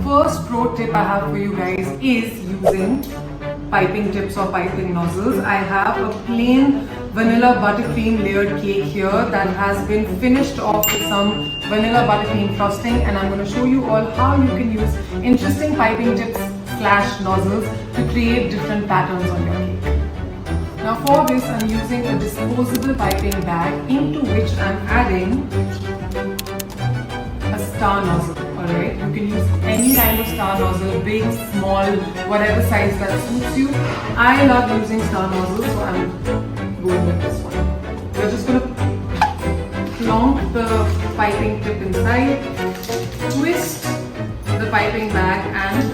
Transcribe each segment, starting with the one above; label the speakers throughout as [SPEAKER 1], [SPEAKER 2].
[SPEAKER 1] first pro tip I have for you guys is using piping tips or piping nozzles. I have a plain vanilla buttercream layered cake here that has been finished off with some vanilla buttercream frosting, and I'm going to show you all how you can use interesting piping tips / nozzles to create different patterns on your cake. Now for this I'm using a disposable piping bag into which I'm adding a star nozzle. Alright, you can use any kind of star nozzle, big, small, whatever size that suits you. I love using star nozzles, so I'm going with this one. We're just going to plonk the piping tip inside, twist the piping bag and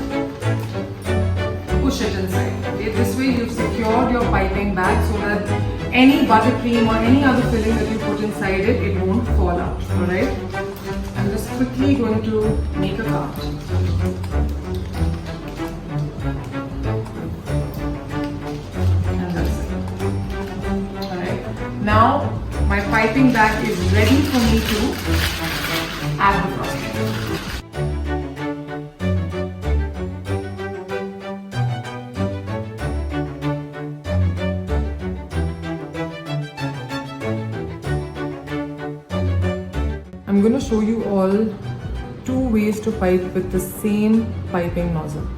[SPEAKER 1] push it inside. Okay, this way you've secured your piping bag so that any buttercream or any other filling that you put inside it, it won't fall out. Alright. I'm just quickly going to make a cart. And that's it. Alright. Now my piping bag is ready for me to add the frosting. I'm going to show you all 2 ways to pipe with the same piping nozzle.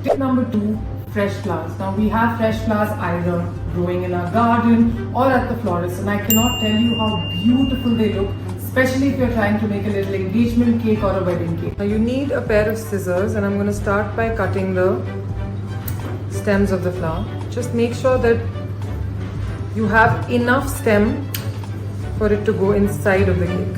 [SPEAKER 1] Tip number 2, fresh flowers. Now we have fresh flowers either growing in our garden or at the florist, and I cannot tell you how beautiful they look, especially if you're trying to make a little engagement cake or a wedding cake. Now you need a pair of scissors, and I'm going to start by cutting the stems of the flower. Just make sure that you have enough stem for it to go inside of the cake.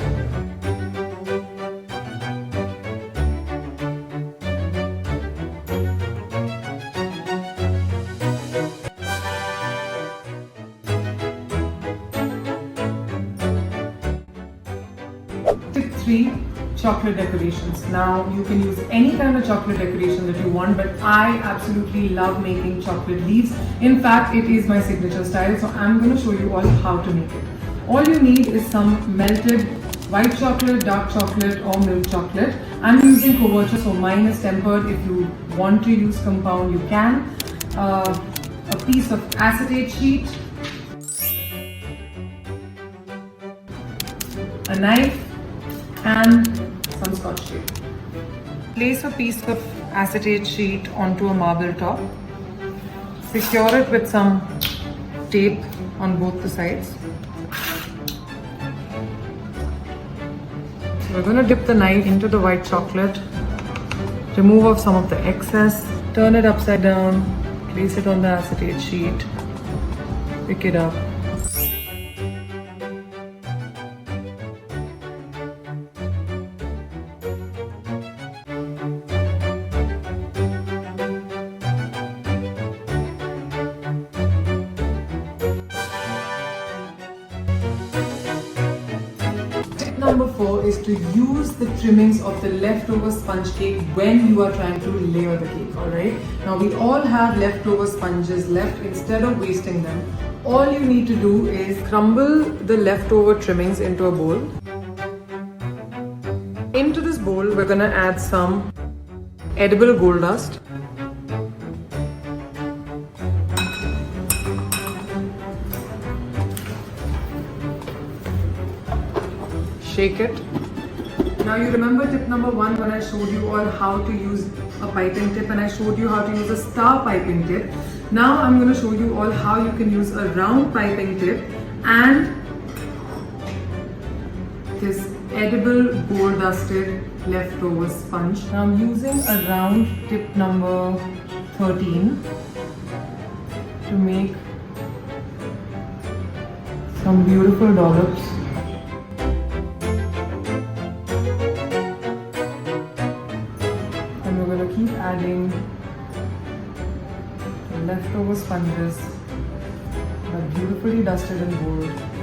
[SPEAKER 1] Tip 3, chocolate decorations. Now you can use any kind of chocolate decoration that you want, but I absolutely love making chocolate leaves. In fact, it is my signature style, so I'm going to show you all how to make it. All you need is some melted white chocolate, dark chocolate or milk chocolate. I'm using Coverture, so mine is tempered. If you want to use compound, you can. A piece of acetate sheet, a knife and some scotch tape. Place a piece of acetate sheet onto a marble top. Secure it with some tape on both the sides. So we're going to dip the knife into the white chocolate, remove off some of the excess, turn it upside down, place it on the acetate sheet, pick it up. Number 4 is to use the trimmings of the leftover sponge cake when you are trying to layer the cake. Alright, now we all have leftover sponges left. Instead of wasting them, all you need to do is crumble the leftover trimmings into a bowl. Into this bowl we're going to add some edible gold dust, shake it. Now you remember tip number 1 when I showed you all how to use a piping tip, and I showed you how to use a star piping tip. Now I'm going to show you all how you can use a round piping tip and this edible gold dusted leftover sponge. Now I'm using a round tip number 13 to make some beautiful dollops. adding leftover sponges that are beautifully dusted in gold.